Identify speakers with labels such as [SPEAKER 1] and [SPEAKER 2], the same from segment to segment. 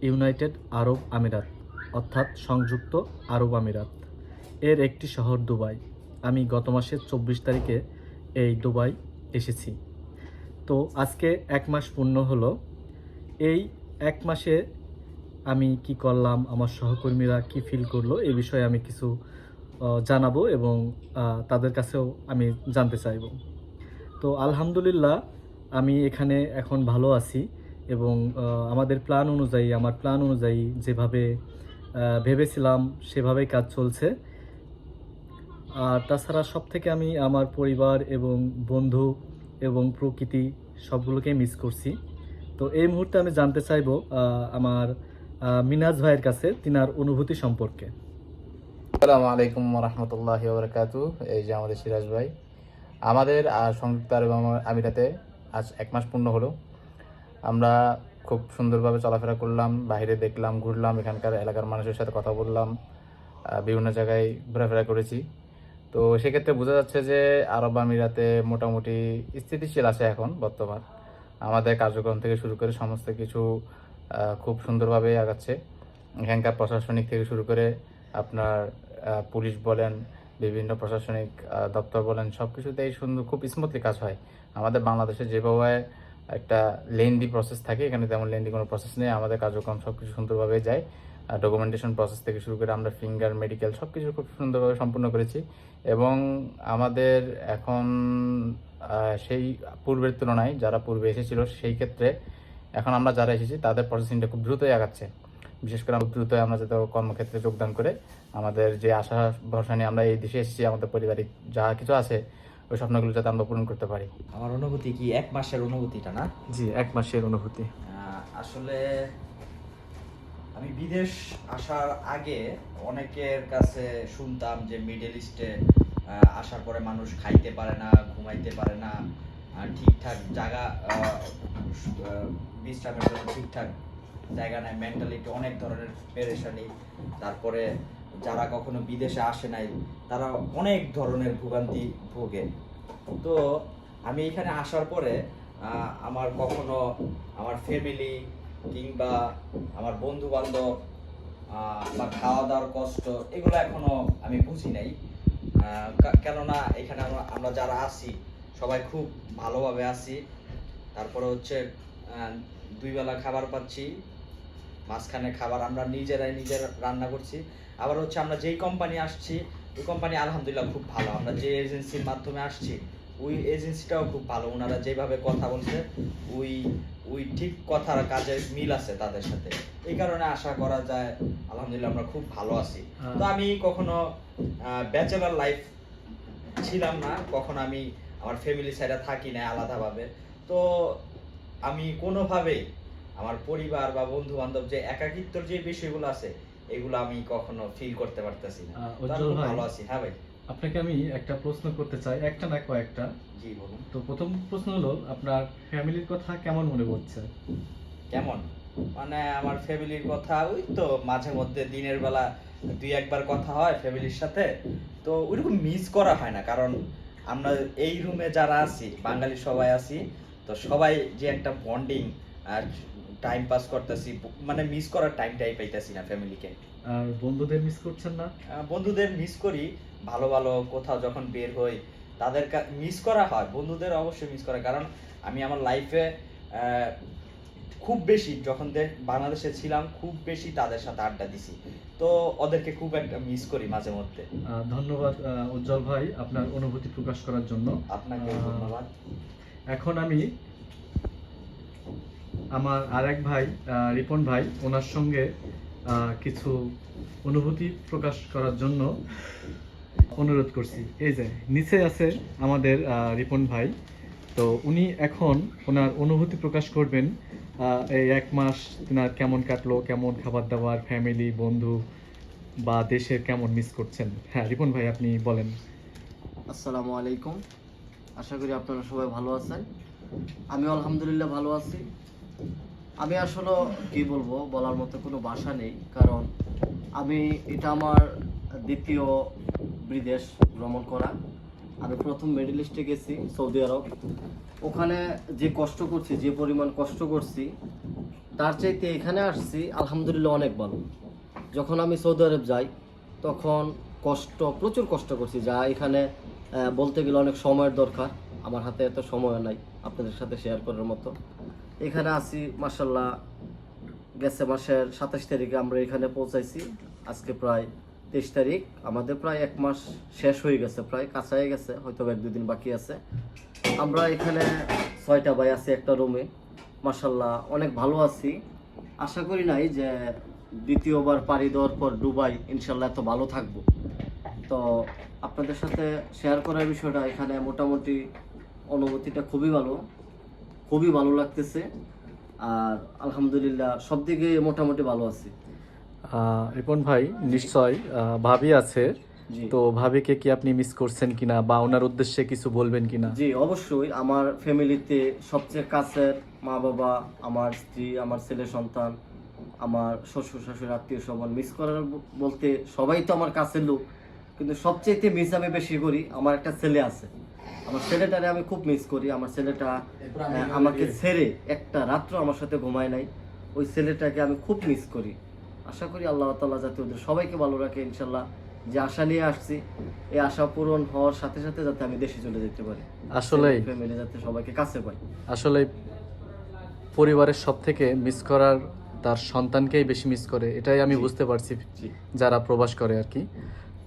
[SPEAKER 1] United আরব আমিরাত অর্থাৎ সংযুক্ত আরব আমিরাত এর একটি শহর দুবাই। আমি গত মাসের 24 তারিখে এই দুবাই এসেছি। তো আজকে 1 মাস পূর্ণ হলো। এই 1 মাসে আমি কি করলাম, আমার সহকর্মীরা কি ফিল করলো, এই বিষয়ে আমি কিছু জানাবো এবং তাদের কাছেও আমি জানতে চাইব। তো আলহামদুলিল্লাহ আমি এখানে এখন ভালো আছি এবং আমাদের আমার প্ল্যান অনুযায়ী যেভাবে ভেবেছিলাম সেভাবেই কাজ চলছে। আর তাছাড়া সবথেকে আমি আমার পরিবার এবং বন্ধু এবং প্রকৃতি সবগুলোকে মিস করছি। তো এই মুহূর্তে আমি জানতে চাইবো আমার মিনাজ ভাইয়ের কাছে তিনার অনুভূতি সম্পর্কে।
[SPEAKER 2] আসসালামু আলাইকুম রহমতুল্লাহি ওবরাকাতু। এই যে আমাদের সিরাজ ভাই, আমাদের সংযুক্ত আরব আমিরাতে আজ 1 মাস পূর্ণ হলো। আমরা খুব সুন্দরভাবে চলাফেরা করলাম, বাইরে দেখলাম, ঘুরলাম, এখানকার এলাকার মানুষের সাথে কথা বললাম, বিভিন্ন জায়গায় ঘোরাফেরা করেছি। তো সেক্ষেত্রে বোঝা যাচ্ছে যে আরব আমিরাতে মোটামুটি স্থিতিশীল আছে এখন বর্তমান। আমাদের কার্যক্রম থেকে শুরু করে সমস্ত কিছু খুব সুন্দরভাবে আগাচ্ছে। এখানকার প্রশাসনিক থেকে শুরু করে আপনার পুলিশ বলেন, বিভিন্ন প্রশাসনিক দপ্তর বলেন, সব কিছুতেই খুব স্মুথলি কাজ হয়। আমাদের বাংলাদেশে যেভাবে একটা লেন্দি প্রসেস থাকে, এখানে তেমন লেন্দি কোনো প্রসেস নেই। আমাদের কার্যক্রম সব কিছু সুন্দরভাবে যায়। ডকুমেন্টেশন প্রসেস থেকে শুরু করে আমরা ফিঙ্গার, মেডিকেল সব কিছু খুব সুন্দরভাবে সম্পূর্ণ করেছি এবং আমাদের এখন সেই পূর্বের তুলনায় যারা পূর্বে এসেছিল সেই ক্ষেত্রে এখন আমরা যারা এসেছি তাদের প্রসেসিংটা খুব দ্রুতই আগাচ্ছে। বিশেষ করে খুব দ্রুতই আমরা যাতে কর্মক্ষেত্রে যোগদান করে আমাদের যে আশা ভরসা নিয়ে আমরা এই দেশে এসেছি, আমাদের পারিবারিক যা কিছু আছে ওই স্বপ্নগুলো যাতে আমরা পূরণ করতে পারি।
[SPEAKER 3] আমার অনুভূতি কি 1 মাসের অনুভূতিটা না?
[SPEAKER 1] জি, 1 মাসের অনুভূতি।
[SPEAKER 3] আসলে আমি বিদেশ আসার আগে অনেকের কাছে শুনতাম যে মিডল ইস্টে আসার পরে মানুষ খাইতে পারে না, ঘুমাইতে পারে না, ঠিকঠাক জায়গা বিশ্রামের জন্য ঠিকঠাক জায়গা নেয়, মেন্টালিটি অনেক ধরনের পেরেশানি। তারপরে যারা কখনো বিদেশে আসে নাই তারা অনেক ধরনের ভোগান্তি ভোগে। তো আমি এখানে আসার পরে আমার কখনো আমার ফ্যামিলি কিংবা আমার বন্ধু বান্ধব বা খাওয়া দাওয়ার কষ্ট এগুলো এখনো আমি বুঝি নাই। কেননা এখানে আমরা যারা আছি সবাই খুব ভালোভাবে আছি। তারপরে হচ্ছে 2 বেলা খাবার পাচ্ছি, মাঝখানে খাবার আমরা নিজেরা রান্না করছি। আবার হচ্ছে আমরা যেই কোম্পানি আসছি ওই কোম্পানি আলহামদুলিল্লাহ খুব ভালো। আমরা যে এজেন্সির মাধ্যমে আসছি ওই এজেন্সিটাও খুব ভালো। ওনারা যেভাবে কথা বলছে ওই ওই ঠিক কথার কাজের মিল আছে তাদের সাথে। এই কারণে আশা করা যায় আলহামদুলিল্লাহ আমরা খুব ভালো আছি। তো আমি কখনো ব্যাচেলর লাইফ ছিলাম না, কখনো আমি আমার ফ্যামিলি সাইডে থাকি না আলাদাভাবে। তো আমি কোনোভাবে আমার পরিবার বা বন্ধু বান্ধব যে একাকিত্বর যে বিষয়গুলো আছে এগুলো আমি কখনো ফিল করতে পারতেছি না।
[SPEAKER 1] উজ্জ্বল ভাই,
[SPEAKER 3] ভালো আছি। হ্যাঁ ভাই,
[SPEAKER 1] আপনাকে আমি একটা প্রশ্ন করতে চাই, একটা না কয়েকটা।
[SPEAKER 3] জি বলুন।
[SPEAKER 1] তো প্রথম প্রশ্ন হলো, আপনার ফ্যামিলির কথা কেমন মনে পড়ছে?
[SPEAKER 3] কেমন মানে আমার ফ্যামিলির কথা ওই তো মাঝে মধ্যে দিনের বেলা 2-1 বার কথা হয় ফ্যামিলির সাথে। তো ওইরকম মিস করা হয় না, কারণ আমরা এই রুমে যারা আছি বাঙালি সবাই আছি। তো সবাই যে একটা বন্ডিং আর টাইম পাস করতেছি, মানে মিস করার টাইমটাই পাইতেছি না ফ্যামিলিকে।
[SPEAKER 1] আর বন্ধুদের মিস করছেন না?
[SPEAKER 3] বন্ধুদের মিস করি, ভালো ভালো কোথাও যখন বের হই তাদের মিস করা হয়। বন্ধুদের অবশ্যই মিস করা, কারণ আমি আমার লাইফে খুব বেশি যখন বাংলাদেশে ছিলাম খুব বেশি তাদের সাথে আড্ডা দিছি। তো ওদেরকে খুব একটা মিস করি মাঝে মধ্যে।
[SPEAKER 1] ধন্যবাদ উজ্জ্বল ভাই আপনার অনুভূতি প্রকাশ করার জন্য।
[SPEAKER 3] আপনাকে ধন্যবাদ।
[SPEAKER 1] এখন আমি আমার আরেক ভাই রিপন ভাই, ওনার সঙ্গে কিছু অনুভূতি প্রকাশ করার জন্য অনুরোধ করছি। এই যে নিচে আছে আমাদের রিপন ভাই। তো উনি এখন ওনার অনুভূতি প্রকাশ করবেন এই 1 মাস তিনার কেমন কাটলো, কেমন খাবার দাবার, ফ্যামিলি, বন্ধু বা দেশের কেমন মিস করছেন। হ্যাঁ রিপন ভাই, আপনি বলেন।
[SPEAKER 4] আসসালামু আলাইকুম, আশা করি আপনারা সবাই ভালো আছেন। আমিও আলহামদুলিল্লাহ ভালো আছি। আমি আসলে কি বলবো, বলার মতো কোনো ভাষা নেই, কারণ এটা আমার দ্বিতীয় বিদেশ ভ্রমণ করা। আমি প্রথম মিডল ইস্টে গেছি সৌদি আরব। ওখানে যে কষ্ট করছি, যে পরিমাণ কষ্ট করছি, তার চাইতে এখানে আসছি আলহামদুলিল্লাহ অনেক ভালো। যখন আমি সৌদি আরব যাই তখন প্রচুর কষ্ট করছি, যা এখানে বলতে গেলে অনেক সময়ের দরকার। আমার হাতে এত সময় নাই আপনাদের সাথে শেয়ার করার মতো। এখানে আসি মাশাল্লাহ, গেছে মাসের 27 তারিখে আমরা এখানে পৌঁছাইছি। আজকে প্রায় 23 তারিখ, আমাদের প্রায় 1 মাস শেষ হয়ে গেছে, প্রায় কাছাই গেছে, হয়তো 1-2 দিন বাকি আছে। আমরা এখানে 6টা ভাই আছি একটা রুমে, মাশাল্লাহ অনেক ভালো আছি। আশা করি নাই যে দ্বিতীয়বার পাড়ি দেওয়ার পর দুবাই ইনশাল্লাহ এত ভালো থাকবো। তো আপনাদের সাথে শেয়ার করার বিষয়টা, এখানে মোটামুটি অনুভূতিটা খুবই ভালো লাগতেছে। আর আলহামদুলিল্লাহ সব দিকে মোটামুটি ভালো আছি।
[SPEAKER 1] রিপন ভাই, নিশ্চয় ভাবি আছে,
[SPEAKER 4] জি
[SPEAKER 1] তো ভাবিকে কি আপনি মিস করছেন কিনা বা ওনার উদ্দেশ্যে কিছু বলবেন কিনা?
[SPEAKER 4] জি অবশ্যই। আমার ফ্যামিলিতে সবচেয়ে কাছের মা বাবা, আমার স্ত্রী, আমার ছেলে সন্তান, আমার শ্বশুর শাশুড়ি, আত্মীয় স্বজন মিস করার বলতে সবাই তো আমার কাছের লোক, কিন্তু সবচেয়ে মিস আমি বেশি করি আমার একটা ছেলে আছে। আমার ছেলেটারে আমি খুব মিস করি। আমার ছেলেটা আমাকে ছেড়ে একটা রাত্র আমার সাথে ঘুমায় নাই। ওই ছেলেটাকে আমি খুব মিস করি। আশা করি আল্লাহ তাআলা যাতে ওদের সবাইকে ভালো রাখে ইনশাল্লাহ। যে আশা নিয়ে আসছি, এই আশা পূরণ হওয়ার সাথে সাথে যাতে আমি দেশে চলে যেতে পারি,
[SPEAKER 1] আসলেই
[SPEAKER 4] ফ্যামিলি যাতে সবাইকে কাছে পাই।
[SPEAKER 1] আসলে পরিবারের সব থেকে মিস করার তার সন্তানকেই বেশি মিস করে, এটাই আমি বুঝতে পারছি
[SPEAKER 4] জি
[SPEAKER 1] যারা প্রবাস করে আর কি।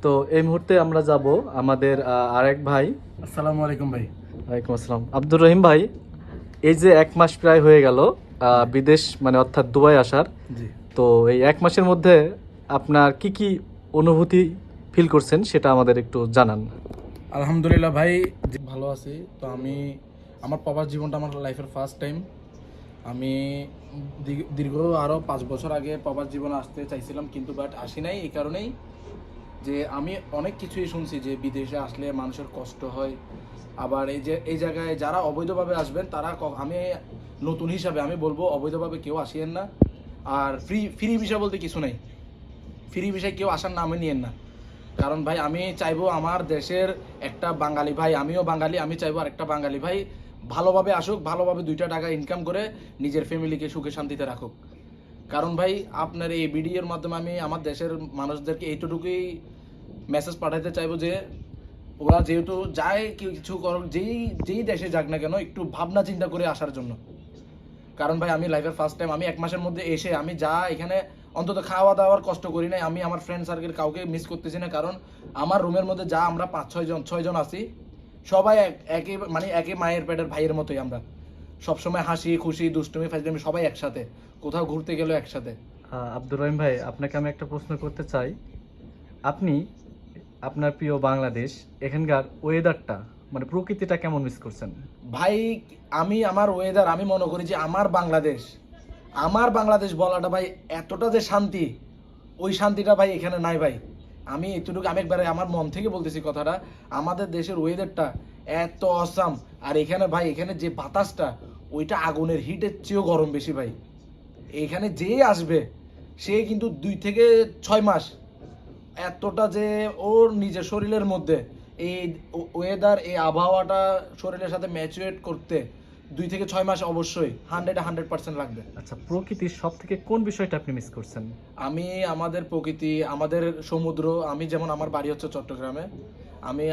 [SPEAKER 1] তো এই মুহূর্তে আমরা যাব আমাদের আরেক ভাই।
[SPEAKER 5] আসসালামু আলাইকুম ভাই।
[SPEAKER 1] ওয়ালাইকুম আসসালাম। আব্দুর রহিম ভাই, এই যে 1 মাস প্রায় হয়ে গেল বিদেশ মানে অর্থাৎ দুবাই আসার,
[SPEAKER 5] জি,
[SPEAKER 1] তো এই 1 মাসের মধ্যে আপনার কি কি অনুভূতি ফিল করছেন সেটা আমাদের একটু জানান।
[SPEAKER 5] আলহামদুলিল্লাহ ভাই, ভালো আছি। তো আমি আমার প্রবাস জীবনটা আমার লাইফের ফার্স্ট টাইম। আমি দীর্ঘ আরও 5 বছর আগে প্রবাস জীবনে আসতে চাইছিলাম, কিন্তু বাট আসি নাই। এই কারণেই যে আমি অনেক কিছুই শুনছি যে বিদেশে আসলে মানুষের কষ্ট হয়। আবার এই জায়গায় যারা অবৈধভাবে আসবেন তারা আমি নতুন হিসাবে আমি বলবো অবৈধভাবে কেউ আসিয়েন না। আর ফ্রি ভিসা বলতে কিছু নেই, ফ্রি ভিসায় কেউ আসার নামে নিয়েন না। কারণ ভাই আমি চাইবো আমার দেশের একটা বাঙালি ভাই, আমিও বাঙালি, আমি চাইবো আর একটা বাঙালি ভাই ভালোভাবে আসুক, ভালোভাবে 2টা টাকা ইনকাম করে নিজের ফ্যামিলিকে সুখে শান্তিতে রাখুক। কারণ ভাই আপনার এই ভিডিওর মাধ্যমে আমি আমার দেশের মানুষদেরকে এইটুকুই মেসেজ পাঠাতে চাইবো যে ওরা যেহেতু যায় কিছু করুক, যেই দেশে যাক না কেন, একটু ভাবনা চিন্তা করে আসার জন্য। কারণ ভাই আমি লাইফের ফার্স্ট টাইম, আমি 1 মাসের মধ্যে এসে আমি এখানে অন্তত খাওয়া দাওয়ার কষ্ট করি নাই। আমি আমার ফ্রেন্ড সার্কেল কাউকে মিস করতেছি না, কারণ আমার রুমের মধ্যে আমরা 5-6 জন আছি, সবাই একই মায়ের পেটের ভাইয়ের মতোই। আমরা সবসময় হাসি খুশি দুষ্টুমি ফাজলামি সবাই একসাথে, কোথাও ঘুরতে গেলেও একসাথে।
[SPEAKER 1] আব্দুর রহিম ভাই, আপনাকে আমি একটা প্রশ্ন করতে চাই। আপনি আপনার প্রিয় বাংলাদেশ, এখানকার ওয়েদারটা মানে প্রকৃতিটা কেমন মিস করছেন?
[SPEAKER 5] ভাই আমি আমার ওয়েদার, আমি মনে করি যে আমার বাংলাদেশ বলাটা ভাই এতটা যে শান্তি, ওই শান্তিটা ভাই এখানে নাই ভাই। আমি একবারে আমার মন থেকে বলতেছি কথাটা। আমাদের দেশের ওয়েদারটা এত অসাম, আর এখানে ভাই এখানে যে বাতাসটা, ওইটা আগুনের হিটের চেয়েও গরম বেশি ভাই। এখানে যে আসবে সে কিন্তু 2 থেকে 6 মাস এতটা যে ওর নিজের শরীরের মধ্যে এই ওয়েদার, এই আবহাওয়াটা শরীরের সাথে ম্যাচুরেট করতে 2 থেকে 6 মাস অবশ্যই 100% লাগবে।
[SPEAKER 1] আচ্ছা, প্রকৃতির সব থেকে কোন বিষয়টা আপনি মিস করছেন?
[SPEAKER 5] আমি আমাদের প্রকৃতি, আমাদের সমুদ্র, আমি যেমন আমার বাড়ি হচ্ছে চট্টগ্রামে,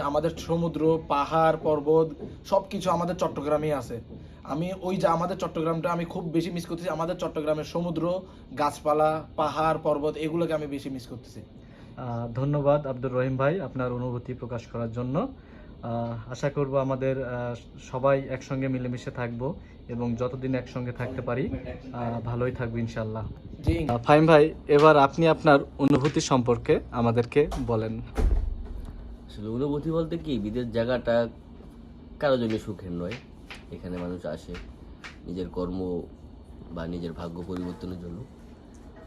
[SPEAKER 5] আমাদের সমুদ্র, পাহাড়, পর্বত সব কিছু আমাদের চট্টগ্রামেই আছে। আমি আমাদের চট্টগ্রামটা আমি খুব বেশি মিস করতেছি। আমাদের চট্টগ্রামের সমুদ্র, গাছপালা, পাহাড়, পর্বত এগুলোকে আমি বেশি মিস করতেছি।
[SPEAKER 1] ধন্যবাদ আব্দুর রহিম ভাই আপনার অনুভূতি প্রকাশ করার জন্য। আশা করব আমাদের সবাই একসঙ্গে মিলেমিশে থাকবো এবং যতদিন একসঙ্গে থাকতে পারি ভালোই থাকবো ইনশাল্লাহ।
[SPEAKER 5] জি,
[SPEAKER 1] ফাহিম ভাই, এবার আপনি আপনার অনুভূতি সম্পর্কে আমাদেরকে বলেন।
[SPEAKER 6] আসলে অনুভূতি বলতে কি, বিদেশ জায়গাটা কারোর জন্য সুখের নয়। এখানে মানুষ আসে নিজের কর্ম বা নিজের ভাগ্য পরিবর্তনের জন্য।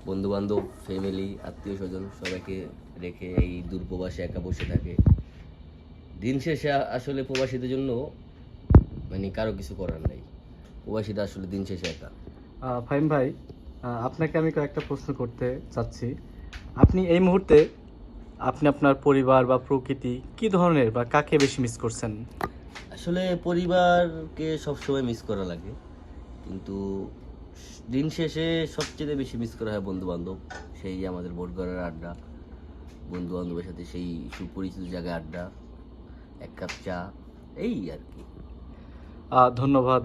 [SPEAKER 6] বন্ধুবান্ধব, ফ্যামিলি, আত্মীয় স্বজন সবাইকে রেখে এই দূর প্রবাসে একা বসে থাকে। দিন শেষে আসলে প্রবাসীদের জন্য মানে কারো কিছু করার নেই। প্রবাসীরা আসলে দিন শেষে একা।
[SPEAKER 1] ফাহিম ভাই, আপনাকে আমি কয়েকটা প্রশ্ন করতে চাচ্ছি। আপনি এই মুহূর্তে আপনি আপনার পরিবার বা প্রকৃতি কি ধরনের বা কাকে বেশি মিস করছেন?
[SPEAKER 6] আসলে পরিবারকে সবসময় মিস করা লাগে, কিন্তু দিন শেষে সবচেয়ে বেশি মিস করা হয় বন্ধু বান্ধব, সেই আমাদের বোটঘরের আড্ডা, বন্ধু বান্ধবের সাথে সেই সুপরিচিত জায়গায় আড্ডা, এক কাপ চা, এই আর কি।
[SPEAKER 1] ধন্যবাদ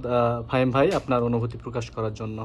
[SPEAKER 1] ফাহিম ভাই আপনার অনুভূতি প্রকাশ করার জন্য।